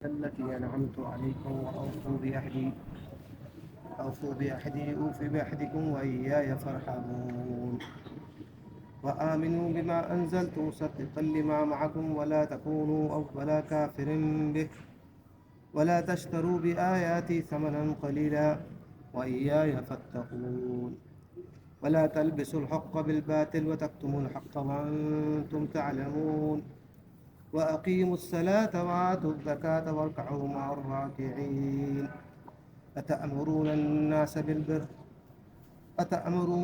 التي أنعمت عليكم أوفوا بعهدي أوف بعهدكم وإياي فارحبون وآمنوا بما أنزلت مصدقا لما معكم ولا تكونوا أول كافر به ولا تشتروا بآياتي ثمنا قليلا وإياي فاتقون ولا تلبسوا الحق بالباطل وتكتموا الحق وأنتم تعلمون وأقيموا الصلاة وآتوا الزكاة واركعوا مع الراكعين أتأمرون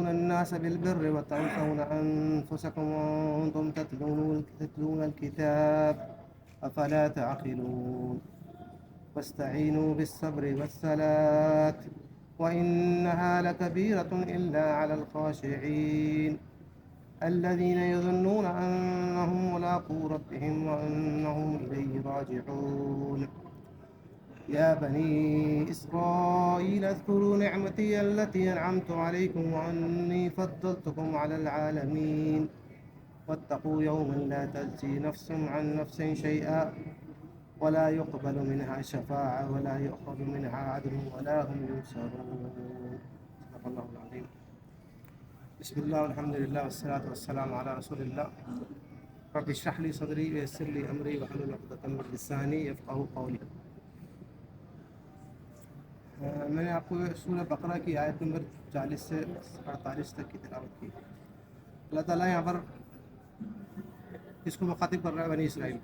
الناس بالبر وتنسون أنفسكم وأنتم تتلون الكتاب أفلا تعقلون واستعينوا بالصبر والصلاة وإنها لكبيرة إلا على الخاشعين الذين يظنون أنهم ملاقو ربهم وأنهم إليه راجعون يا بني إسرائيل اذكروا نعمتي التي أنعمت عليكم وأني فضلتكم على العالمين واتقوا يوما لا تجزي نفس عن نفس شيئا ولا يقبل منها شفاعة ولا يؤخذ منها عدل ولا هم ينصرون. صدق الله العظيم. بسم الله والحمد لله والصلاة والسلام على رسول الله. رب اشرح لي صدري ويسر لي أمري واحلل عقدة من لساني يفقهوا قولي. میں نے آپ کو سورہ بقرہ کی آیت نمبر 40 سے 48 تک کی تلاوت کی. اللہ تعالیٰ یہاں پر کس کو مخاطب کر رہا ہے؟ بنی اسرائیل.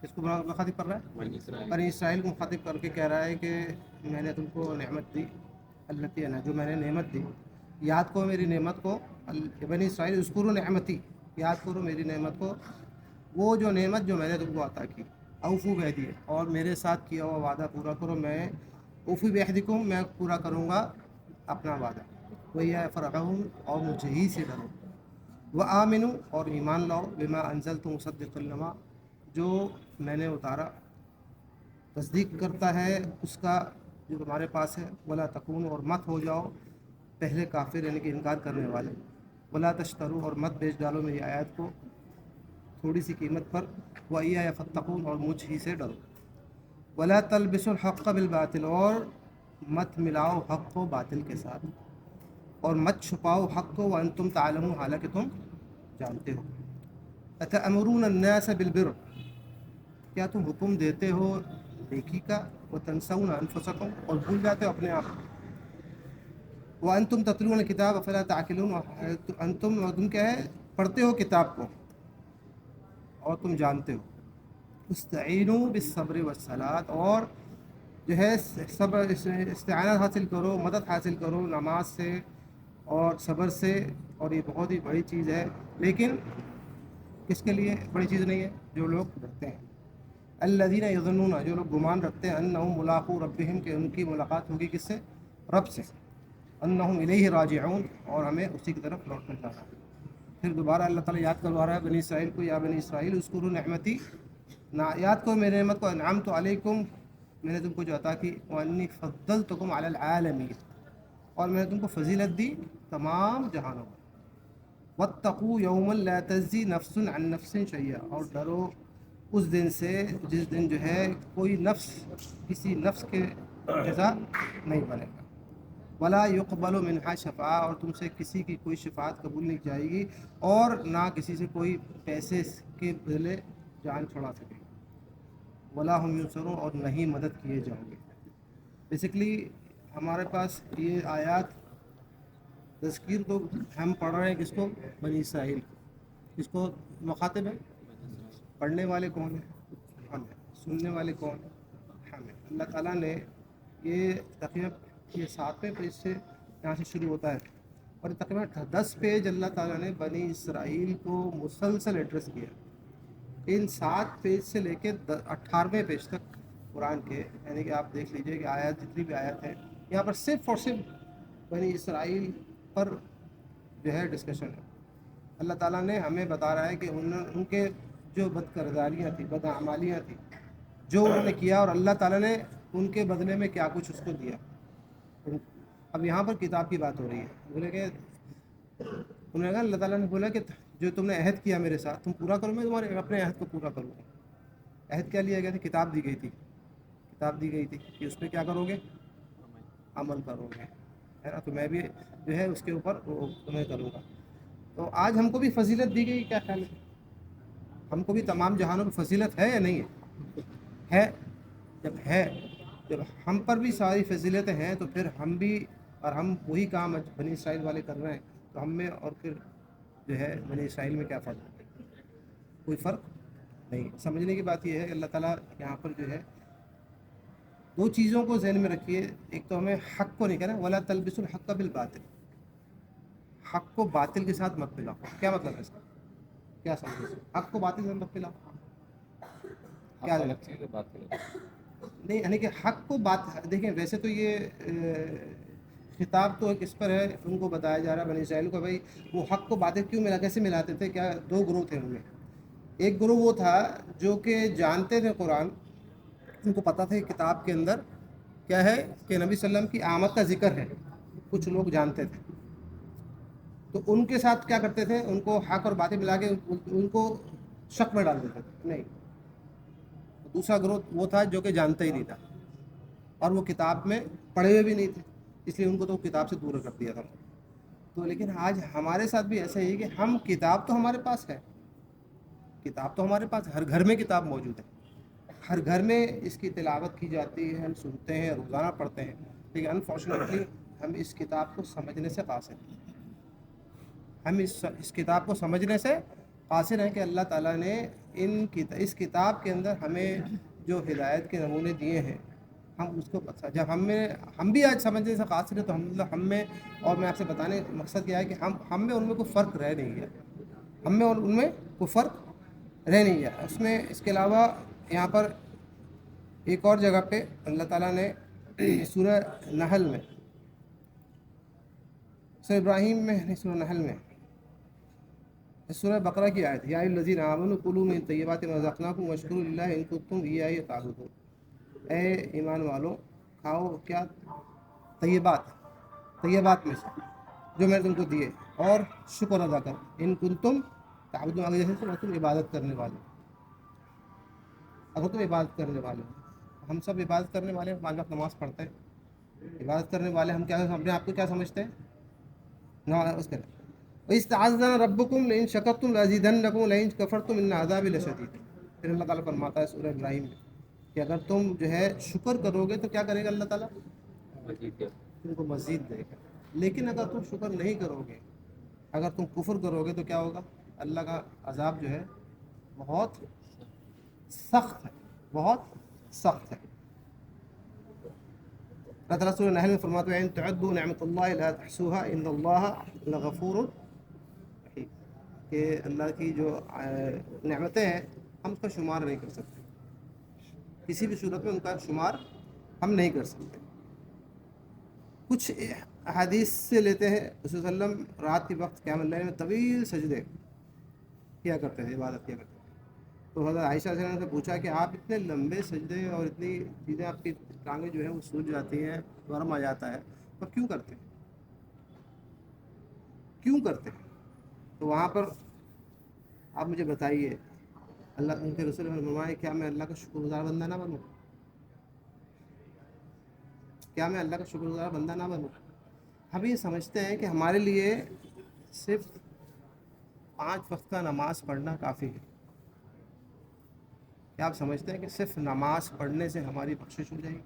کس کو مخاطب کر رہا ہے؟ بنی اسرائیل کو مخاطب کر کے کہہ رہا ہے کہ میں نے تم کو نعمت دی، التی انا، جو میں نے نعمت دی، یاد کرو میری نعمت کو. بنی اسرائیل اذکروا نعمتی، یاد کرو میری نعمت کو، وہ جو نعمت جو میں نے تم کو عطا کی. اوفوا بعہدی، اور میرے ساتھ کیا ہوا وعدہ پورا کرو. میں اوفی بعہدکم، میں پورا کروں گا اپنا وعدہ. وإیایا فارحبون، اور مجھے ہی سے ڈرو. وآمنوا، اور ایمان لاؤ، بما انزلت مصدقا لما، جو میں نے اتارا تصدیق کرتا ہے اس کا جو تمہارے پاس ہے. ولا تکونوا، اور مت ہو جاؤ پہلے کافر، یعنی کہ انکار کرنے والے. ولا تشتروا، اور مت بیچ ڈالو میری آیات کو تھوڑی سی قیمت پر. وإیایا فاتقون، اور مجھ ہی سے ڈرو. ولا تلبسوا الحق بالباطل، اور مت ملاؤ حق کو باطل کے ساتھ، اور مت چھپاؤ حق کو. وانتم تعلمون، حالانکہ تم جانتے ہو. اتأمرون الناس بالبر، کیا تم حکم دیتے ہو نیکی کا. وتنسون انفسکم، اور بھول جاتے ہو اپنے آپ. وانتم تتلون الکتاب افلا تعقلون، انتم، اور تم کیا ہے، پڑھتے ہو کتاب کو اور تم جانتے ہو. استعینوا بالصبر والصلاۃ، اور جو ہے صبر، استعانت حاصل کرو، مدد حاصل کرو نماز سے اور صبر سے. اور یہ بہت ہی بڑی چیز ہے، لیکن کس کے لیے بڑی چیز نہیں ہے؟ جو لوگ ڈرتے ہیں. الذین یظنون، جو لوگ گمان رکھتے ہیں، انہم ملاقو ربہم، کہ ان کی ملاقات ہوگی کس سے؟ رب سے. انہم الیہ راجعون، اور ہمیں اسی کی طرف لوٹ کر جانا ہے. پھر دوبارہ اللہ تعالیٰ یاد کروا رہا ہے بنی اسرائیل کو. یا بنی اسرائیل اذکروا نعمتی، یاد کرو میری نعمت کو. انعمت علیکم، میں نے تم کو جو عطا کی. وانی فضلتکم علی العالمین، اور میں نے تم کو فضیلت دی تمام جہانوں پر. واتقوا یوما لا تجزی نفس عن نفس شیئا، اور ڈرو اس دن سے جس دن جو ہے کوئی نفس کسی نفس کے جزا نہیں بنے گا. ولا يقبل منها شفاعہ، اور تم سے کسی کی کوئی شفاعت قبول نہیں جائے گی، اور نہ کسی سے کوئی پیسے کے بدلے جان چھڑا سکے گا. ولا هم ينصرون، اور نہیں مدد کیے جائیں گے. بیسکلی ہمارے پاس یہ آیات تذکیر تو ہم پڑھ رہے ہیں کس کو؟ بنی اسرائیل کو. کس کو مخاطب ہے؟ پڑھنے والے کون ہیں؟ ہم ہیں. سننے والے کون ہیں؟ ہم ہیں. اللہ تعالیٰ نے یہ تقریباً یہ 7ویں پیج سے یہاں سے شروع ہوتا ہے، اور تقریباً 10 پیج اللہ تعالیٰ نے بنی اسرائیل کو مسلسل ایڈریس کیا. ان 7 پیج سے لے کے 18ویں پیج تک قرآن کے، یعنی کہ آپ دیکھ لیجئے کہ آیات جتنی بھی آیات ہیں یہاں پر صرف اور صرف بنی اسرائیل پر جو ہے ڈسکشن ہے. اللہ تعالیٰ نے ہمیں بتا رہا ہے کہ ان کے جو بد کرداریاں تھیں، بد اعمالیاں تھیں، جو انہوں نے کیا، اور اللہ تعالیٰ نے ان کے بدلے میں کیا کچھ اس کو دیا. اب یہاں پر کتاب کی بات ہو رہی ہے. بولے کہ انہوں نے کہا، اللہ تعالیٰ نے بولا کہ جو تم نے عہد کیا میرے ساتھ تم پورا کرو، میں تمہارے اپنے عہد کو پورا کروں گا. عہد کیا لیا گیا تھا؟ کتاب دی گئی تھی. کتاب دی گئی تھی کہ اس پہ کیا کرو گے؟ عمل کرو گے، ہے نا؟ تو میں بھی جو ہے اس کے اوپر تمہیں کروں گا۔ تو آج ہم کو بھی فضیلت دی گئی، کیا خیال ہے؟ ہم کو بھی تمام جہانوں کی فضیلت ہے یا نہیں ہے؟ ہے، جب ہم پر بھی ساری فضیلتیں ہیں تو پھر ہم بھی، اور ہم وہی کام بنی اسرائیل والے کر رہے ہیں، تو ہم میں اور پھر جو ہے بنی اسرائیل میں کیا فرق ہے؟ کوئی فرق نہیں۔ سمجھنے کی بات یہ ہے کہ اللہ تعالیٰ یہاں پر جو ہے دو چیزوں کو ذہن میں رکھیے، ایک تو ہمیں حق کو نہیں کہنا، ولا تلبسوا الحق بالباطل، حق کو باطل کے ساتھ مت ملاؤ۔ کیا مطلب ہے اس کا؟ کیا سمجھے؟ حق کو باطل سے مت ملاؤ، کیا الگ چیز ہے بات کریں۔ نہیں، یعنی کہ حق کو بات، دیکھیں ویسے تو یہ خطاب تو کس پر ہے؟ ان کو بتایا جا رہا ہے بنی اسرائیل کو، بھائی وہ حق کو باطل کیوں ملا، کیسے ملاتے تھے؟ کیا دو گروہ تھے ان میں۔ ایک گروہ وہ تھا جو کہ جانتے تھے قرآن، ان کو پتہ تھا کہ کتاب کے اندر کیا ہے کہ نبی صلی اللہ علیہ وسلم کی آمد کا ذکر ہے، کچھ لوگ جانتے تھے، تو ان کے ساتھ کیا کرتے تھے؟ ان کو حق اور باطل ملا کے ان کو شک میں ڈال دیتے تھے۔ نہیں، دوسرا گروہ وہ تھا جو کہ جانتا ہی نہیں تھا اور وہ کتاب میں پڑھے ہوئے بھی نہیں تھے، اس لیے ان کو تو کتاب سے دور رکھ دیا تھا۔ تو لیکن آج ہمارے ساتھ بھی ایسا ہی ہے کہ ہم، کتاب تو ہمارے پاس ہے، کتاب تو ہمارے پاس ہر گھر میں کتاب موجود ہے، ہر گھر میں اس کی تلاوت کی جاتی ہے، ہم سنتے ہیں، روزانہ پڑھتے ہیں، لیکن انفارچونیٹلی ہم اس کتاب کو سمجھنے سے قاصر ہیں۔ ہم اس کتاب کو سمجھنے سے قاصر ہیں کہ اللہ تعالیٰ نے اس کتاب کے اندر ہمیں جو ہدایت کے نمونے دیے ہیں، ہم اس کو جب ہم بھی آج سمجھنے سے قاصر ہیں، تو ہم میں، اور میں آپ سے بتانے کا مقصد کیا ہے کہ ہم میں ان میں کوئی فرق رہ نہیں گیا، ہم میں اور ان میں کوئی فرق رہ نہیں گیا۔ اس میں اس کے علاوہ یہاں پر ایک اور جگہ پہ اللہ تعالیٰ نے سورہ نحل میں، سورہ ابراہیم میں نہیں، سورہ نحل میں، سورہ بقرہ کی آیت، یا ایھا الذین آمنوا کلوا من طیبات ما رزقناکم واشکروا للہ ان کنتم ایاہ تعبدون، اے ایمان والو کھاؤ کیا؟ طیبات میں سے جو میں نے تم کو دیے، اور شکر ادا کر، ان کنتم تعبدون، اگر جیسے تم عبادت کرنے والے، اگر تم عبادت کرنے والے ہو۔ ہم سب عبادت کرنے والے ہیں، 5 وقت نماز پڑھتے ہیں، عبادت کرنے والے ہم کیا اپنے آپ کو کیا سمجھتے ہیں؟ اس کے وَإِذْ تَعَذَّنَ رَبُّكُمْ لَئِن شَكَرْتُمْ لَأَزِيدَنَّكُمْ وَلَئِن كَفَرْتُمْ إِنَّ عَذَابِي لَشَدِيدٌ۔ پھر اللہ تعالیٰ فرماتا ہے سورہ ابراہیم میں کہ اگر تم جو ہے شکر کرو گے تو کیا کرے گا اللہ تعالیٰ؟ تم کو مزید دے گا، لیکن اگر تم شکر نہیں کرو گے، اگر تم کفر کرو گے تو کیا ہوگا؟ اللہ کا عذاب جو ہے بہت سخت ہے، بہت سخت ہے۔ اللہ تعالیٰ سورہ نحل میں فرماتا ہے ان تعدوا نعمت اللہ لا تحصوها ان اللہ لغفور رحیم، کہ اللہ کی جو نعمتیں ہیں ہم اس کا شمار نہیں کر سکتے، کسی بھی صورت میں ان کا شمار ہم نہیں کر سکتے۔ کچھ احادیث سے لیتے ہیں رسول صلی اللہ علیہ وسلم رات کے وقت قیام اللیل میں طویل سجدے کیا کرتے تھے، عبادت کیا کرتے تھے۔ تو حضرت عائشہ سے نے پوچھا کہ آپ اتنے لمبے سجدے اور اتنی چیزیں، آپ کی ٹانگیں جو ہیں وہ سوج جاتی ہیں، ورم آ جاتا ہے، پر کیوں کرتے ہیں؟ کیوں کرتے ہیں؟ تو وہاں پر آپ مجھے بتائیے، اللہ ان کے رسول نے فرمایا کیا میں اللہ کا شکر گزار بندہ نہ بنوں؟ کیا میں اللہ کا شکر گزار بندہ نہ بنوں؟ ہم یہ سمجھتے ہیں کہ ہمارے لیے صرف 5 وقت کا نماز پڑھنا کافی ہے۔ کیا آپ سمجھتے ہیں کہ صرف نماز پڑھنے سے ہماری بخشش ہو جائے گی؟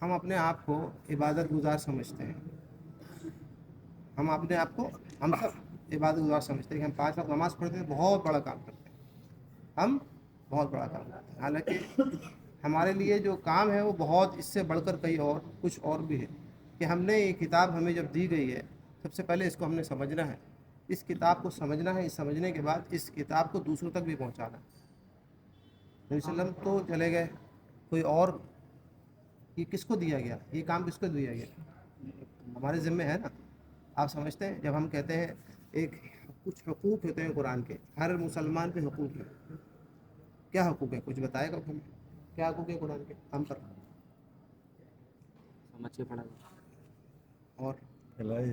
ہم اپنے آپ کو عبادت گزار سمجھتے ہیں، ہم اپنے آپ کو، ہم سب عبادت گزار سمجھتے ہیں کہ ہم 5 وقت نماز پڑھتے ہیں، بہت بڑا کام کرتے ہیں، ہم بہت بڑا کام کرتے ہیں، حالانکہ ہمارے لیے جو کام ہے وہ بہت اس سے بڑھ کر کئی اور کچھ اور بھی ہے، کہ ہم نے یہ کتاب ہمیں جب دی گئی ہے، سب سے پہلے اس کو ہم نے سمجھنا ہے، اس کتاب کو سمجھنا ہے، اس سمجھنے کے بعد اس کتاب کو دوسروں تک بھی پہنچانا ہے۔ نبی صلی اللہ علیہ وسلم تو چلے گئے، کوئی اور، یہ کس کو دیا گیا؟ یہ کام کس کو دیا گیا؟ ہمارے ذمہ ہے نا۔ آپ سمجھتے ہیں جب ہم کہتے ہیں ایک کچھ حقوق ہوتے ہیں قرآن کے، ہر مسلمان پہ حقوق ہیں، کیا حقوق ہے؟ کچھ بتائے گا ہمیں، کیا حقوق ہے قرآن کے ہم پر؟ سمجھ کے پڑھا اور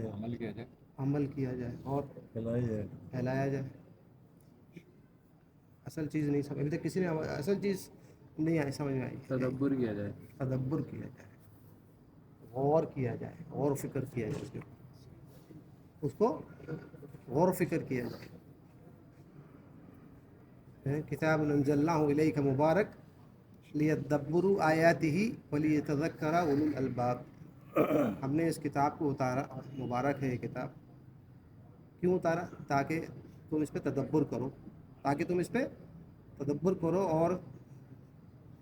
عمل کیا جائے، اور پھیلایا جائے۔ اصل چیز نہیں سمجھ، ابھی تک کسی نے اصل چیز نہیں آئی، سمجھ میں آئی. تدبر کیا جائے. تدبر کیا جائے، غور کیا جائے، غور و فکر کیا جائے، اس کو غور و فکر کیا جائے. کتاب انزلناہ الیک مبارک لیدبروا آیاتہ ولیتذکر اولو الالباب. ہم نے اس کتاب کو اتارا، مبارک ہے یہ کتاب. کیوں اتارا؟ تاکہ تم اس پہ تدبر کرو، تاکہ تم اس پہ تدبر کرو اور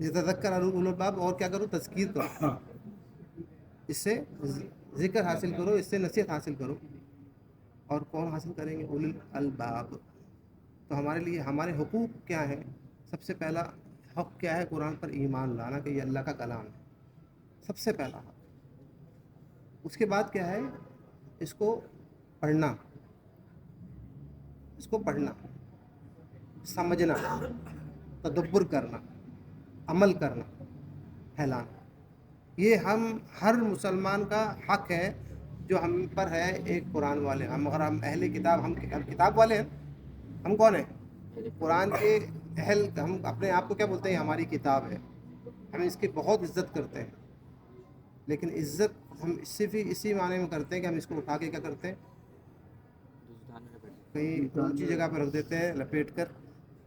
یتذکر اولو الالباب، اور کیا کرو؟ تذکیر کرو، اس سے ذکر حاصل کرو، اس سے نصیحت حاصل کرو. اور کون حاصل کریں گے؟ اولو الالباب. تو ہمارے لیے ہمارے حقوق کیا ہیں؟ سب سے پہلا حق کیا ہے؟ قرآن پر ایمان لانا کہ یہ اللہ کا کلام ہے، سب سے پہلا حق. اس کے بعد کیا ہے؟ اس کو پڑھنا، اس کو پڑھنا، سمجھنا، تدبر کرنا، عمل کرنا، پھیلانا. یہ ہم ہر مسلمان کا حق ہے جو ہم پر ہے. ایک قرآن والے ہم، اور ہم اہل کتاب، ہم کتاب والے ہیں. ہم کون ہیں؟ قرآن کے اہل. ہم اپنے آپ کو کیا بولتے ہیں؟ ہماری کتاب ہے. ہم اس کی بہت عزت کرتے ہیں، لیکن عزت ہم صرف اسی معنی میں کرتے ہیں کہ ہم اس کو اٹھا کے کیا کرتے ہیں؟ کہیں اونچی جگہ پہ رکھ دیتے ہیں لپیٹ کر،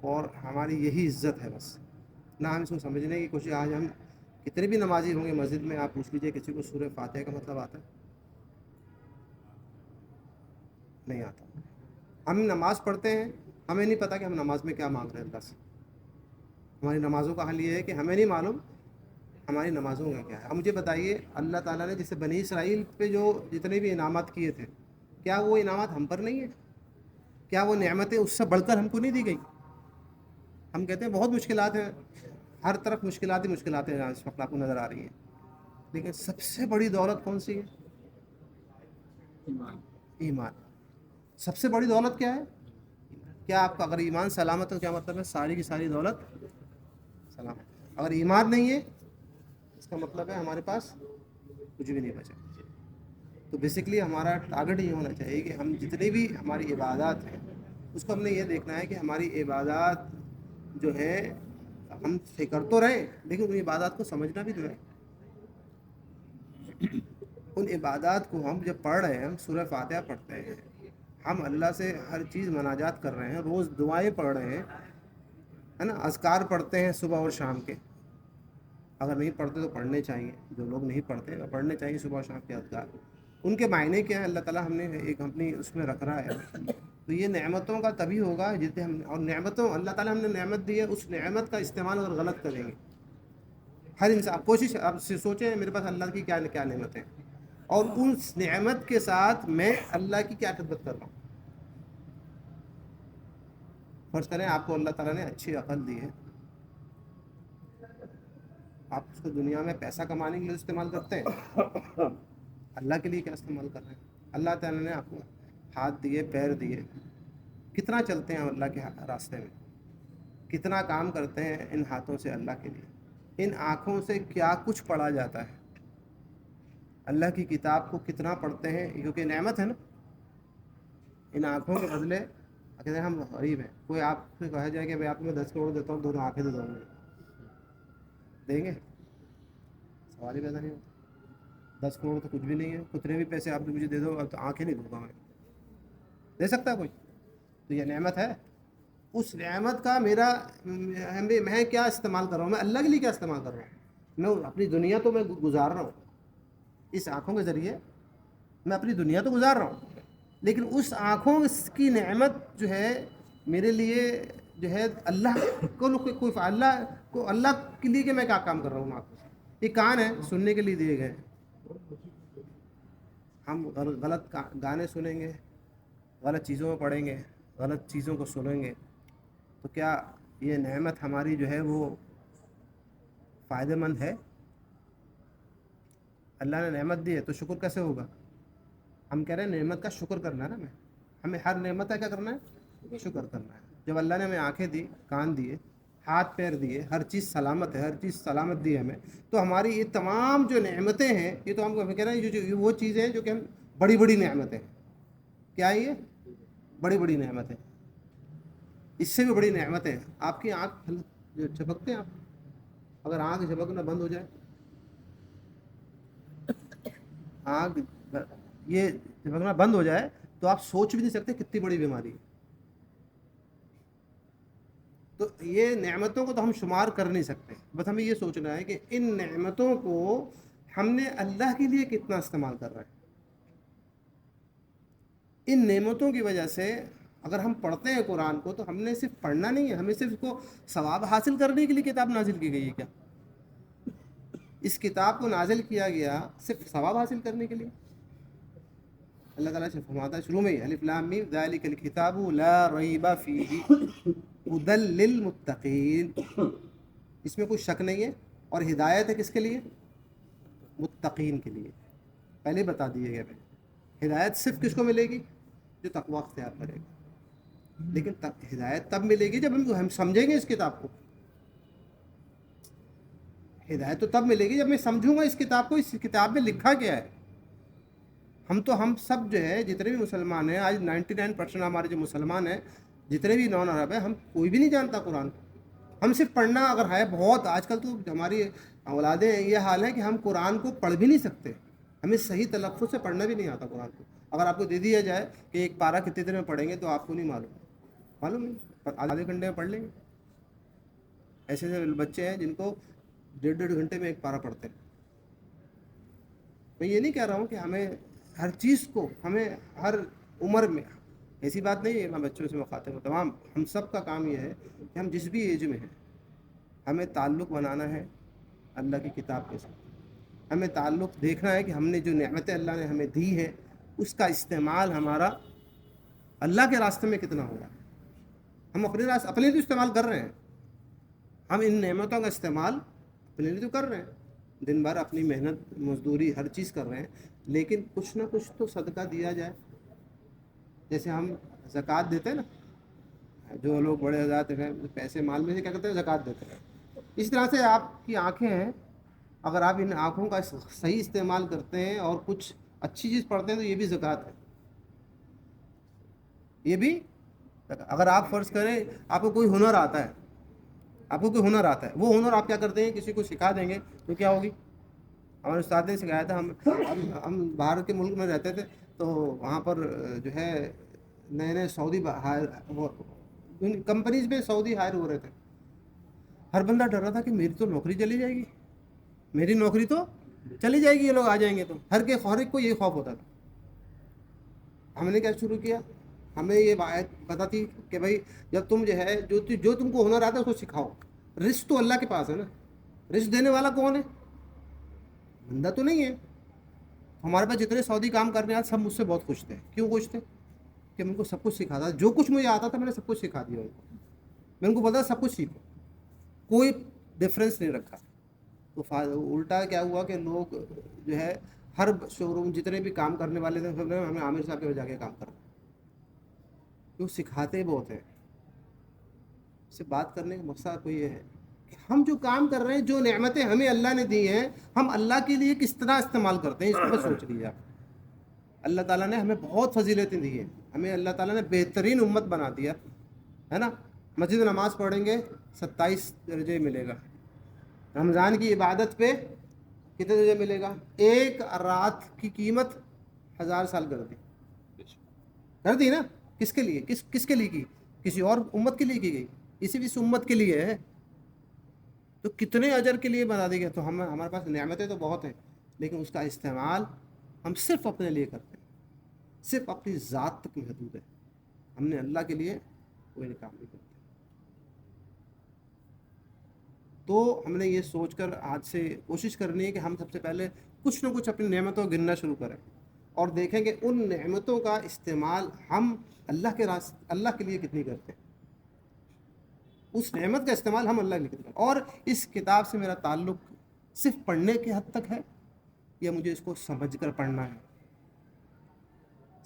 اور ہماری یہی عزت ہے بس. نہ ہم اس کو سمجھنے کی کوشش. آج ہم کتنے بھی نمازی ہوں گے مسجد میں، آپ پوچھ لیجئے کسی کو سورہ فاتحہ کا مطلب آتا ہے؟ نہیں آتا. ہم نماز پڑھتے ہیں، ہمیں نہیں پتہ کہ ہم نماز میں کیا مانگ رہے ہیں اللہ سے. ہماری نمازوں کا حل یہ ہے کہ ہمیں نہیں معلوم ہماری نمازوں کا کیا ہے. اب مجھے بتائیے، اللہ تعالیٰ نے جیسے بنی اسرائیل پہ جو جتنے بھی انعامات کیے تھے، کیا وہ انعامات ہم پر نہیں ہیں؟ کیا وہ نعمتیں اس سے بڑھ کر ہم کو نہیں دی گئی؟ ہم کہتے ہیں بہت مشکلات ہیں، ہر طرف مشکلات ہی مشکلات ہیں اس وقت آپ کو نظر آ رہی ہیں، لیکن سب سے بڑی دولت کون سی ہے؟ ایمان. سب سے بڑی دولت کیا ہے؟ کیا آپ کا اگر ایمان سلامت ہو، کیا مطلب ہے؟ ساری کی ساری دولت سلامت. اگر ایمان نہیں ہے، اس کا مطلب ہے ہمارے پاس کچھ بھی نہیں بچا. تو بیسکلی ہمارا ٹارگٹ یہ ہونا چاہیے کہ ہم جتنی بھی ہماری عبادات ہیں، اس کو ہم نے یہ دیکھنا ہے کہ ہماری عبادات جو ہے ہم کر تو رہے، لیکن ان عبادات کو سمجھنا بھی تو ہے. ان عبادات کو ہم جب پڑھ رہے ہیں، ہم سورہ فاتحہ پڑھتے ہیں، ہم اللہ سے ہر چیز مناجات کر رہے ہیں، روز دعائیں پڑھ رہے ہیں، ہے نا، اذکار پڑھتے ہیں صبح اور شام کے. اگر نہیں پڑھتے تو پڑھنے چاہیے. جو لوگ نہیں پڑھتے پڑھنے چاہیے صبح و شام کے اذکار. ان کے معنی کیا ہے؟ اللہ تعالیٰ ہم نے ایک اپنی اس میں رکھ رہا ہے. تو یہ نعمتوں کا تبھی ہوگا جتنے ہم، اور نعمتوں اللہ تعالیٰ ہم نے نعمت دی ہے، اس نعمت کا استعمال اگر غلط کریں گے. ہر انسان کوشش، آپ سوچیں میرے پاس اللہ کی کیا کیا نعمتیں ہیں، اور اس نعمت کے ساتھ میں اللہ کی کیا خدمت کر رہا ہوں. فرض کریں آپ کو اللہ تعالیٰ نے اچھی عقل دی ہے، آپ اس کو دنیا میں پیسہ کمانے کے لیے استعمال کرتے ہیں، اللہ کے لیے کیا استعمال کر رہے ہیں؟ اللہ تعالیٰ نے آپ کو ہاتھ دیے، پیر دیے، کتنا چلتے ہیں اللہ کے راستے میں، کتنا کام کرتے ہیں ان ہاتھوں سے اللہ کے لیے. ان آنکھوں سے کیا کچھ پڑھا جاتا ہے، اللہ کی کتاب کو کتنا پڑھتے ہیں، کیونکہ نعمت ہے نا. ان آنکھوں کے بدلے کہتے ہیں ہم غریب ہیں. کوئی آپ سے کہا جائے کہ بھائی آپ کو میں 10 کروڑ دیتا ہوں، دونوں آنکھیں دے دوں گے، دیں گے؟ سوال ہی پیدا نہیں ہوتا. 10 کروڑ تو کچھ بھی نہیں ہے، کتنے بھی پیسے آپ مجھے دے دو، تو آنکھیں نہیں دوں گا میں. دے سکتا ہے کوئی؟ تو یہ نعمت ہے. اس نعمت کا میں کیا استعمال کر رہا ہوں؟ میں اللہ کے لیے کیا استعمال کر رہا ہوں؟ میں اپنی دنیا تو میں گزار رہا ہوں اس آنکھوں کے ذریعے، میں اپنی دنیا تو گزار رہا ہوں، لیکن اس آنکھوں کی نعمت جو ہے میرے لیے جو ہے اللہ کو اللہ کے لیے کہ میں کیا کام کر رہا ہوں آنکھوں سے. یہ کان ہے سننے کے لیے دیے گئے. ہم غلط گانے سنیں گے، غلط چیزوں میں پڑھیں گے، غلط چیزوں کو سنیں گے، تو کیا یہ نعمت ہماری جو ہے وہ فائدہ مند ہے؟ اللہ نے نعمت دی ہے تو شکر کیسے ہوگا؟ ہم کہہ رہے ہیں نعمت کا شکر کرنا ہے نا. ہمیں ہر نعمت کا کیا کرنا ہے؟ شکر کرنا ہے. جب اللہ نے ہمیں آنکھیں دی، کان دیے، ہاتھ پیر دیے، ہر چیز سلامت ہے، ہر چیز سلامت دی ہے ہمیں، تو ہماری یہ تمام جو نعمتیں ہیں، یہ تو ہم کہہ رہے ہیں جو وہ چیزیں ہیں جو کہ ہم بڑی بڑی نعمتیں ہیں. کیا یہ بڑی بڑی نعمتیں؟ اس سے بھی بڑی نعمت ہے آپ کی آنکھ جو جھپکتے ہیں آپ، اگر آنکھ جھپکنا بند ہو جائے، آنکھ یہ جھپکنا بند ہو جائے تو آپ سوچ بھی نہیں سکتے کتنی بڑی بیماری ہے. تو یہ نعمتوں کو تو ہم شمار کر نہیں سکتے، بس ہمیں یہ سوچنا ہے کہ ان نعمتوں کو ہم نے اللہ کے لیے کتنا استعمال کر رہے ہیں. ان نعمتوں کی وجہ سے اگر ہم پڑھتے ہیں قرآن کو تو ہم نے صرف پڑھنا نہیں ہے، ہمیں صرف اس کو ثواب حاصل کرنے کے لیے کتاب نازل کی گئی ہے کیا؟ اس کتاب کو نازل کیا گیا صرف ثواب حاصل کرنے کے لیے. اللہ تعالیٰ سے فرماتا ہے شروع میں ہی الف لام میم ذالک الکتاب لا ریب فیہ ھدی للمتقین، اس میں کوئی شک نہیں ہے، اور ہدایت ہے کس کے لیے؟ متقین کے لیے. پہلے بتا دیے گئے ہدایت صرف کس کو ملے گی؟ جو تقوی اختیار کرے گا. لیکن ہدایت تب ملے گی جب ہم سمجھیں گے اس کتاب کو. ہدایت تو تب ملے گی جب میں سمجھوں گا اس کتاب کو، اس کتاب میں لکھا کیا ہے. ہم سب جو ہے جتنے بھی مسلمان ہیں آج 99% ہمارے جو مسلمان ہیں، جتنے بھی نان عرب ہیں، ہم کوئی بھی نہیں جانتا قرآن. ہم صرف پڑھنا اگر ہے بہت، آج کل تو ہماری اولادیں یہ حال ہے کہ ہم قرآن کو پڑھ بھی نہیں سکتے، ہمیں صحیح تلفظ سے پڑھنا بھی نہیں آتا قرآن کو. اگر آپ کو دے دیا جائے کہ ایک پارہ کتنے دن میں پڑھیں گے تو آپ کو نہیں معلوم نہیں، آدھے گھنٹے میں پڑھ لیں گے. ایسے بچے ہیں جن کو 1.5 گھنٹے میں ایک پارہ پڑھتے ہیں. میں یہ نہیں کہہ رہا ہوں کہ ہمیں ہر چیز کو، ہمیں ہر عمر میں، ایسی بات نہیں ہے. میں بچوں سے مخاطب ہوں، تمام ہم سب کا کام یہ ہے کہ ہم جس بھی ایج میں ہیں ہمیں تعلق بنانا ہے اللہ کی کتاب کے ساتھ. ہمیں تعلق دیکھنا ہے کہ ہم نے جو نعمتیں اللہ نے ہمیں دی ہیں اس کا استعمال ہمارا اللہ کے راستے میں کتنا ہو رہا ہے. ہم اپنے لیے استعمال کر رہے ہیں، ہم ان نعمتوں کا استعمال اپنے لیے تو کر رہے ہیں، دن بھر اپنی محنت مزدوری ہر چیز کر رہے ہیں، لیکن کچھ نہ کچھ تو صدقہ دیا جائے. جیسے ہم زکوٰۃ دیتے ہیں نا، جو لوگ بڑے حضرات ہیں پیسے مال میں سے کیا کرتے ہیں؟ زکوٰۃ دیتے ہیں. اس طرح سے آپ کی آنکھیں ہیں، اگر آپ ان آنکھوں کا صحیح استعمال کرتے ہیں اور کچھ اچھی چیز پڑھتے ہیں تو یہ بھی زکوٰۃ ہے. یہ بھی اگر آپ فرض کریں آپ کو کوئی ہنر آتا ہے، وہ ہنر آپ کیا کرتے ہیں؟ کسی کو سکھا دیں گے تو کیا ہوگی؟ ہمارے استاد نے سکھایا تھا، ہم باہر کے ملک میں رہتے تھے تو وہاں پر جو ہے نئے سعودی کمپنیز میں سعودی ہائر ہو رہے تھے. ہر بندہ ڈر رہا تھا کہ میری تو نوکری چلی جائے گی، میری نوکری تو چلی جائے گی، یہ لوگ آ جائیں گے. تو ہر ایک کو یہی خوف ہوتا تھا. ہم نے کیا شروع کیا؟ ہمیں یہ بات پتہ تھی کہ بھائی جب تم جو ہے جو تم کو ہنر آتا ہے اس کو سکھاؤ. رزق تو اللہ کے پاس ہے نا، رزق دینے والا کون ہے؟ بندہ تو نہیں ہے. ہمارے پاس جتنے سعودی کام کرنے آتے سب مجھ سے بہت خوش تھے. کیوں خوش تھے؟ کہ میں ان کو سب کچھ سکھا تھا، جو کچھ مجھے آتا تھا میں نے سب کچھ سکھا دیا ان کو. میں ان کو بتا سب کچھ سیکھو، کوئی ڈفرینس نہیں رکھا. تو الٹا کیا ہوا کہ لوگ جو ہے ہر شو روم جتنے بھی کام کرنے والے تھے سب نے ہمیں عامر صاحب کے جا کے کام کرنا، کیوں سکھاتے بہت ہیں. اس سے بات کرنے کا مقصد کوئی یہ ہے کہ ہم جو کام کر رہے ہیں، جو نعمتیں ہمیں اللہ نے دی ہیں، ہم اللہ کے لیے کس طرح استعمال کرتے ہیں، اس کو سوچ لیجیے آپ. اللہ تعالیٰ نے ہمیں بہت فضیلتیں دی ہیں، ہمیں اللہ تعالیٰ نے بہترین امت بنا دیا ہے نا. مسجد نماز پڑھیں گے 27 درجے ملے گا. رمضان کی عبادت پہ کتنے درجے ملے گا؟ ایک رات کی قیمت 1000 سال کر دی نا. کس کے لیے؟ کس کے لیے کی؟ کسی اور امت کے لیے کی گئی، اسی بھی اس امت کے لیے ہے. تو کتنے اجر کے لیے بنا دی گئی. تو ہمارے پاس نعمتیں تو بہت ہیں، لیکن اس کا استعمال ہم صرف اپنے لیے کرتے ہیں، صرف اپنی ذات تک محدود ہے. ہم نے اللہ کے لیے کوئی کام نہیں کرتے. تو ہم نے یہ سوچ کر آج سے کوشش کرنی ہے کہ ہم سب سے پہلے کچھ نہ کچھ اپنی نعمتوں کو گننا شروع کریں اور دیکھیں کہ ان نعمتوں کا استعمال ہم اللہ کے لیے کتنی کرتے ہیں. اس نعمت کا استعمال ہم اللہ کے لیے کرتے ہیں. اور اس کتاب سے میرا تعلق صرف پڑھنے کے حد تک ہے یا مجھے اس کو سمجھ کر پڑھنا ہے؟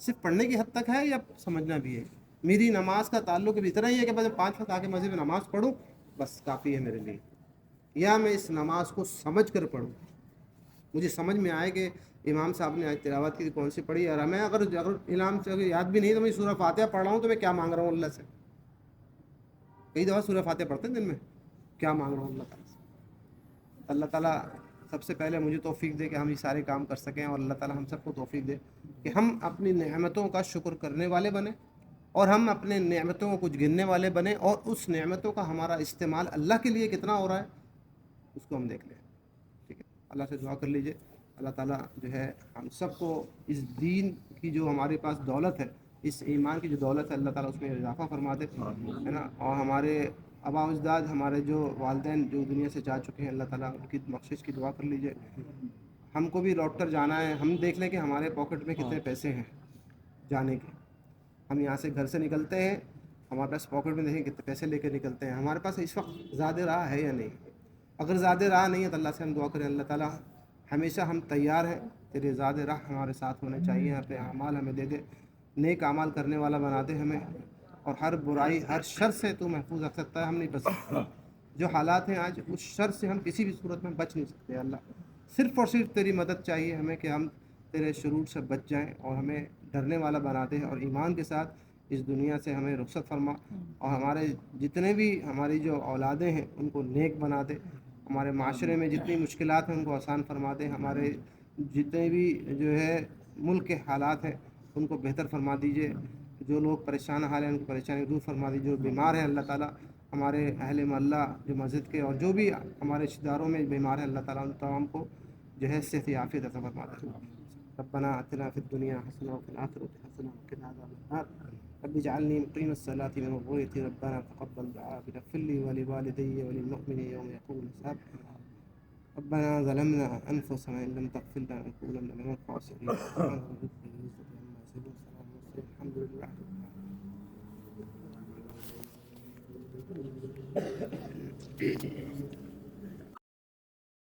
صرف پڑھنے کی حد تک ہے یا سمجھنا بھی ہے؟ میری نماز کا تعلق بھی اتنا ہی ہے کہ بس 5 وقت آ کے مسجد میں نماز پڑھوں بس کافی ہے میرے لیے، یا میں اس نماز کو سمجھ کر پڑھوں، مجھے سمجھ میں آئے کہ امام صاحب نے آج تلاوت کی کون سی پڑھی، اور میں اگر امام سے یاد بھی نہیں تو میں سورہ فاتحہ پڑھ رہا ہوں تو میں کیا مانگ رہا ہوں اللہ سے. کئی دفعہ سورہ فاتحہ پڑھتے ہیں دن میں، کیا مانگ رہا ہوں اللہ تعالیٰ سے؟ اللہ تعالیٰ سب سے پہلے مجھے توفیق دے کہ ہم یہ سارے کام کر سکیں، اور اللہ تعالیٰ ہم سب کو توفیق دے کہ ہم اپنی نعمتوں کا شکر کرنے والے بنیں، اور ہم اپنے نعمتوں کو کچھ گننے والے بنیں، اور اس نعمتوں کا ہمارا استعمال اللہ کے لیے کتنا ہو رہا ہے اس کو ہم دیکھ لیں. ٹھیک ہے، اللہ سے دعا کر لیجئے اللہ تعالیٰ جو ہے ہم سب کو اس دین کی جو ہمارے پاس دولت ہے، اس ایمان کی جو دولت ہے، اللہ تعالیٰ اس میں اضافہ فرما دے، ہے نا. اور ہمارے آباء و اجداد، ہمارے جو والدین جو دنیا سے جا چکے ہیں، اللہ تعالیٰ ان کی بخشش کی دعا کر لیجئے. ہم کو بھی لوٹ کر جانا ہے، ہم دیکھ لیں کہ ہمارے پاکٹ میں کتنے پیسے ہیں جانے کے. ہم یہاں سے گھر سے نکلتے ہیں، ہمارے پاس پاکٹ میں دیکھیں کتنے پیسے لے کے نکلتے ہیں، ہمارے پاس اس وقت زیادہ راہ ہے یا نہیں. اگر زیادہ راہ نہیں ہے تو اللہ سے ہم دعا کریں اللہ تعالیٰ ہمیشہ ہم تیار ہیں، تیرے زیادہ راہ ہمارے ساتھ ہونے چاہیے، اپنے اعمال ہمیں دے دے، نیک اعمال کرنے والا بنا دے ہمیں، اور ہر برائی ہر شر سے تو محفوظ رکھ سکتا ہے، ہم نہیں بچ سکتے. جو حالات ہیں آج، اس شر سے ہم کسی بھی صورت میں بچ نہیں سکتے. اللہ صرف اور صرف تیری مدد چاہیے ہمیں کہ ہم تیرے شرور سے بچ جائیں، اور ہمیں ڈرنے والا بنا دے، اور ایمان کے ساتھ اس دنیا سے ہمیں رخصت فرما، اور ہمارے جتنے بھی ہماری جو اولادیں ہیں ان کو نیک بنا دے، ہمارے معاشرے میں جتنی مشکلات ہیں ان کو آسان فرما دے، ہمارے جتنے بھی جو ہے ملک کے حالات ہیں ان کو بہتر فرما دیجیے، جو لوگ پریشان حال ہیں ان کو پریشانی دور فرما دیجیے، جو بیمار ہیں اللہ تعالیٰ ہمارے اہل محلہ جو مسجد کے اور جو بھی ہمارے رشتہ داروں میں بیمار ہیں اللہ تعالیٰ ان تمام کو جو ہے صحت عافیت عطا فرما دے. ربنا آتنا فی الدنیا حسنہ وفی الآخرۃ حسنہ وقنا عذاب النار. رب اجعلني مقيم الصلاة من وذريتي ربنا تقبل دعاء اغفر لي ولوالدي وللمؤمنين يوم يقوم الحساب. ربنا ظلمنا أنفسنا إن لم تغفر لنا لنكونن من الخاسرين. الحمد لله. Thank you.